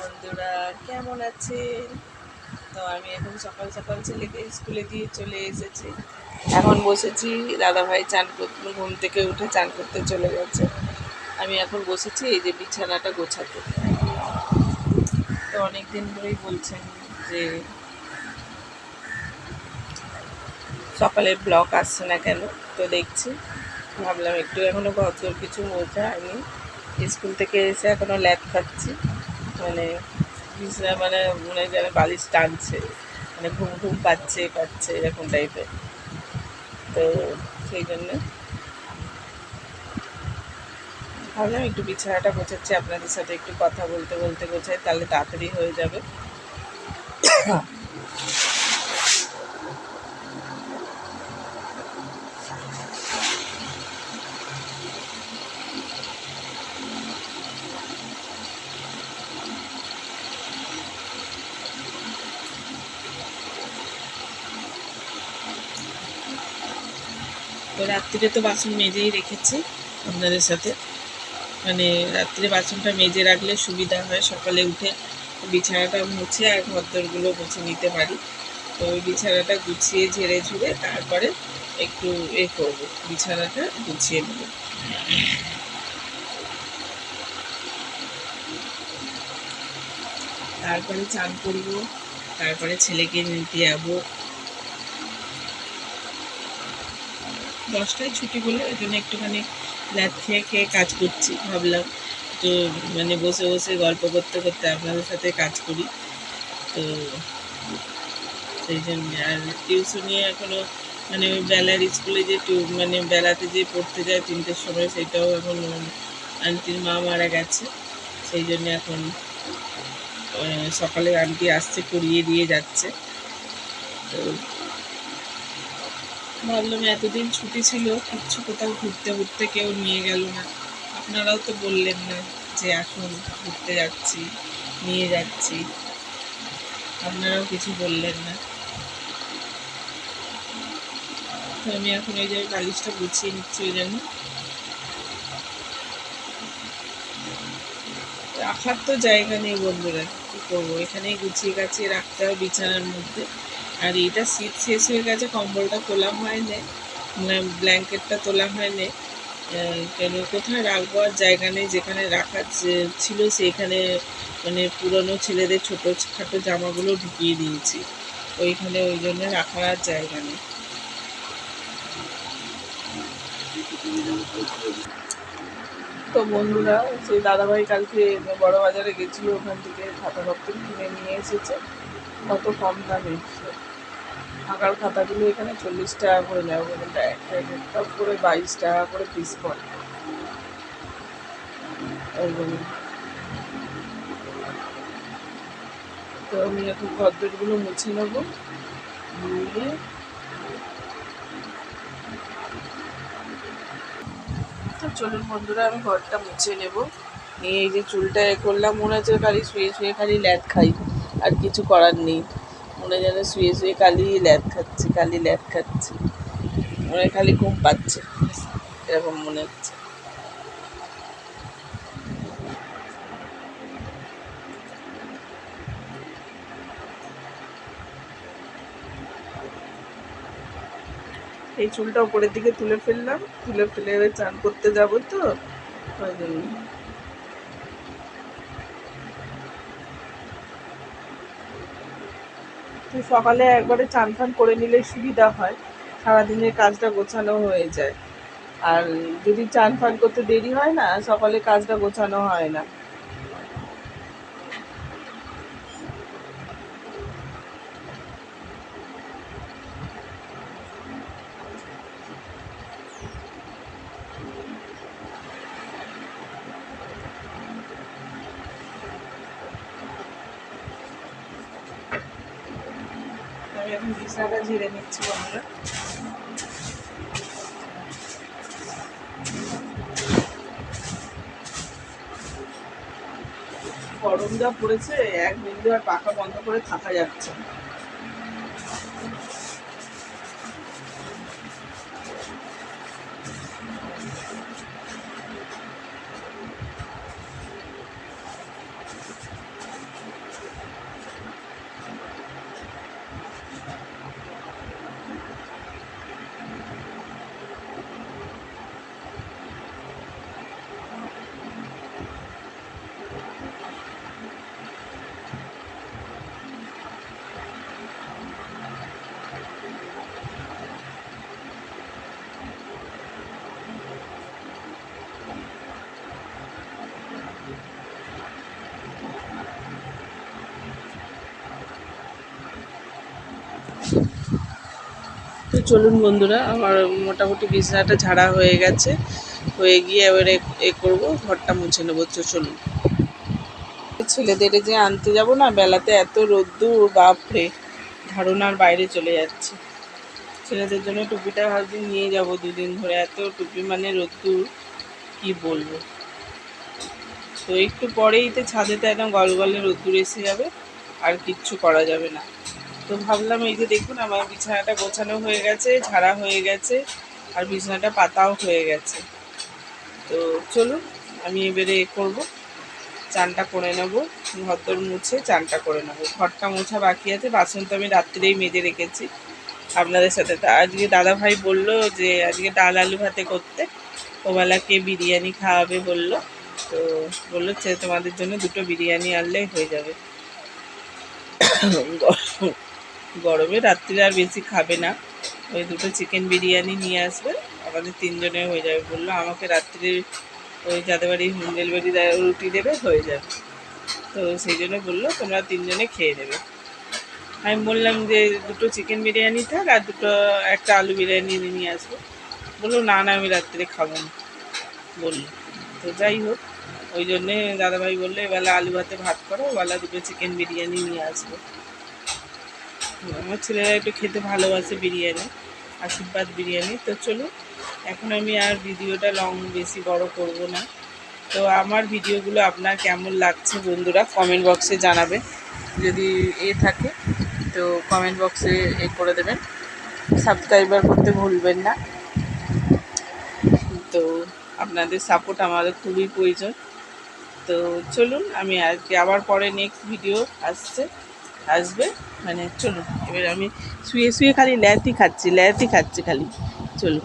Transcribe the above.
বন্ধুরা কেমন আছেন? তো আমি এখন সকাল সকাল ছেলেকে স্কুলে দিয়ে চলে এসেছি। এখন বসেছি, দাদাভাই চান করতে, ঘুম থেকে উঠে চান করতে চলে গেছে। আমি এখন বসেছি এই যে বিছানাটা গোছাতে। তো অনেক দিন ধরেই বলছেন যে সকালের ব্লগ আসছে না কেন। তো দেখছি, ভাবলাম একটু এখনও ঘরদোর কিছু মোছা হয়নি। স্কুল থেকে এসে এখনও ল্যাদ খাচ্ছি, মানে বিছানা মানে মনে হয় যেন বালিশ টানছে, মানে ঘুম ঘুম পাচ্ছে পাচ্ছে এরকম টাইপের। তো সেই জন্য ভাবলাম একটু বিছানাটা গোছাচ্ছি, আপনাদের সাথে একটু কথা বলতে বলতে গোছাই, তাহলে তাড়াতাড়ি হয়ে যাবে। তো রাত্রিরে তো বাসন মেজেই রেখেছি আপনাদের সাথে, মানে রাত্রে বাসনটা মেজে রাখলে সুবিধা হয়, সকালে উঠে বিছানাটা মুছে আর ঘরদোরগুলো মুছে নিতে পারি। তো ওই বিছানাটা গুছিয়ে ঝেড়ে ঝুড়ে তারপরে একটু করবো, বিছানাটা গুছিয়ে নেবো। তারপরে চান করবো, তারপরে ছেলেকে নিতে যাবো। 10টায় ছুটি বলে ওই জন্য একটুখানি ল্যাদ খেয়ে খেয়ে কাজ করছি। ভাবলাম একটু মানে বসে বসে গল্প করতে করতে আপনাদের সাথে কাজ করি। তো সেই জন্য আর টিউশনি এখনও মানে ওই বেলার স্কুলে যে মানে বেলাতে যে পড়তে যায় 3টের সময়, সেটাও এখন আন্টির মা মারা গেছে। সেই জন্য এখন সকালে আন্টি আসছে, পড়িয়ে দিয়ে যাচ্ছে। তো ভাবলাম এতদিন ছুটি ছিল, কিচ্ছু কোথাও ঘুরতে ঘুরতে কেউ নিয়ে গেল না, আপনারাও তো বললেন না যে আসুন ঘুরতে যাচ্ছি, নিয়ে যাচ্ছি, আপনারাও কিছু বললেন না। তো আমি এখন ওই যে বালিশটা গুছিয়ে নিচ্ছি, ওই জন্য রাখার তো জায়গা নেই বন্ধুরা, কী করবো, এখানেই গুছিয়ে গাছিয়ে রাখতে হবে বিছানার মধ্যে। আর এইটা শীত শেষ হয়ে গেছে, কম্বলটা তোলা হয়নি, মানে ব্ল্যাঙ্কেটটা তোলা হয়নি, কেন কোথায় রাখবো আর জায়গা নেই। যেখানে রাখার ছিল সেইখানে মানে পুরনো ছেলেদের ছোটো খাটো জামাগুলো ঢুকিয়ে দিয়েছি ওইখানে, ওই জন্য রাখার আর জায়গা নেই। তো বন্ধুরা, সেই দাদাভাই কালকে বড় বাজারে গেছিলো, ওখান থেকে খাতাপত্র কিনে নিয়ে এসেছে, কত কম দামে। আঁকার খাতাগুলো এখানে 40 টাকা করে নেয়, ওখানে একটা করে 22 টাকা করে পিস পড়ে। তো আমি এখন ঘরদোরগুলো মুছে নেবো, নিয়ে তো চলুন বন্ধুরা, আমি ঘরটা মুছে নেব। নিয়ে এই যে চুলটা করলাম, মনে হচ্ছে খালি শুয়ে শুয়ে খালি ল্যাদ খাই, আর কিছু করার নেই। মনে যেন শুয়ে শুয়ে খালি ল্যাদ খাচ্ছি, খালি ল্যাদ খাচ্ছি, মনে খালি ঘুম পাচ্ছে, এরকম মনে হচ্ছে। এই চুলটা উপরের দিকে তুলে ফেললাম, তুলে ফেলে এবার চান করতে যাবো, তো ওই জন্য। তো সকালে একবারে চান ফান করে নিলে সুবিধা হয়, সারাদিনের কাজটা গোছানো হয়ে যায়। আর যদি চান ফান করতে দেরি হয় না, সকালে কাজটা গোছানো হয় না। আমি এখন বিছানাটা ঝেড়ে নিচ্ছি বন্ধুরা। গরম যা পড়েছে, এক বিন্দু আর পাখা বন্ধ করে থাকা যাচ্ছে না। চলুন বন্ধুরা, আমার মোটামুটি বিছানাটা ঝাড়া হয়ে গেছে, হয়ে গিয়ে এবারে করবো, ঘরটা মুছে নেবো। তো চলুন। ছেলেদের যে আনতে যাব না, বেলাতে এত রোদ্দুর, বাপরে, ধারণার বাইরে চলে যাচ্ছে। ছেলেদের জন্য টুপিটা ভাবছি নিয়ে যাব, দুদিন ধরে এত টুপি মানে রোদ্দুর, কি বলবো। তো একটু পরেই তো ছাদেতে একদম গলগলে রোদ্দুর এসে যাবে, আর কিচ্ছু করা যাবে না। তো ভাবলাম, এই যে দেখুন আমার বিছানাটা গোছানো হয়ে গেছে, ঝাড়া হয়ে গেছে, আর বিছানাটা পাতাও হয়ে গেছে। তো চলুন, আমি এবারে করবো, চানটা করে নেবো, ঘরদোর মুছে চানটা করে নেবো। ঘরটা মোছা বাকি আছে, বাসন তো আমি রাত্রিরেই মেজে রেখেছি আপনাদের সাথে। তা আজকে দাদাভাই বললো যে আজকে ডাল আলু ভাতে করতে, ওবেলাকে বিরিয়ানি খাওয়াবে বললো। তো বললো তোমাদের জন্য 2টো বিরিয়ানি আনলেই হয়ে যাবে। গরমে রাত্রিরে আর বেশি খাবে না, ওই 2টো চিকেন বিরিয়ানি নিয়ে আসবে, আমাদের 3জনের হয়ে যাবে বললো। আমাকে রাত্রিরে ওই যাদের বাড়ি হোম ডেলিভারি রুটি দেবে, হয়ে যাবে। তো সেই জন্য বললো তোমরা 3জনে খেয়ে নেবে। আমি বললাম যে 2টো চিকেন বিরিয়ানি থাক, আর একটা আলু বিরিয়ানি নিয়ে আসবো। বললো না না, আমি রাত্রে খাবো না বললো। তো যাই হোক, ওই জন্যে দাদাভাই বললো এবেলা আলু ভাতে ভাত করো, ওবেলা 2টো চিকেন বিরিয়ানি নিয়ে আসবো। আমার ছেলেরা একটু খেতে ভালোবাসে বিরিয়ানি, আশীর্বাদ বিরিয়ানি। তো চলুন, এখন আমি আর ভিডিওটা বেশি বড় করব না। তো আমার ভিডিওগুলো আপনার কেমন লাগছে বন্ধুরা, কমেন্ট বক্সে জানাবেন। যদি থাকে তো কমেন্ট বক্সে করে দেবেন, সাবস্ক্রাইবার করতে ভুলবেন না। তো আপনাদের সাপোর্ট আমাদের খুবই প্রয়োজন। তো চলুন, আমি আবার পরে নেক্সট ভিডিও আসবে, মানে চলুন, এবার আমি শুয়ে শুয়ে খালি ল্যাতি খাচ্ছি খালি। চলুন।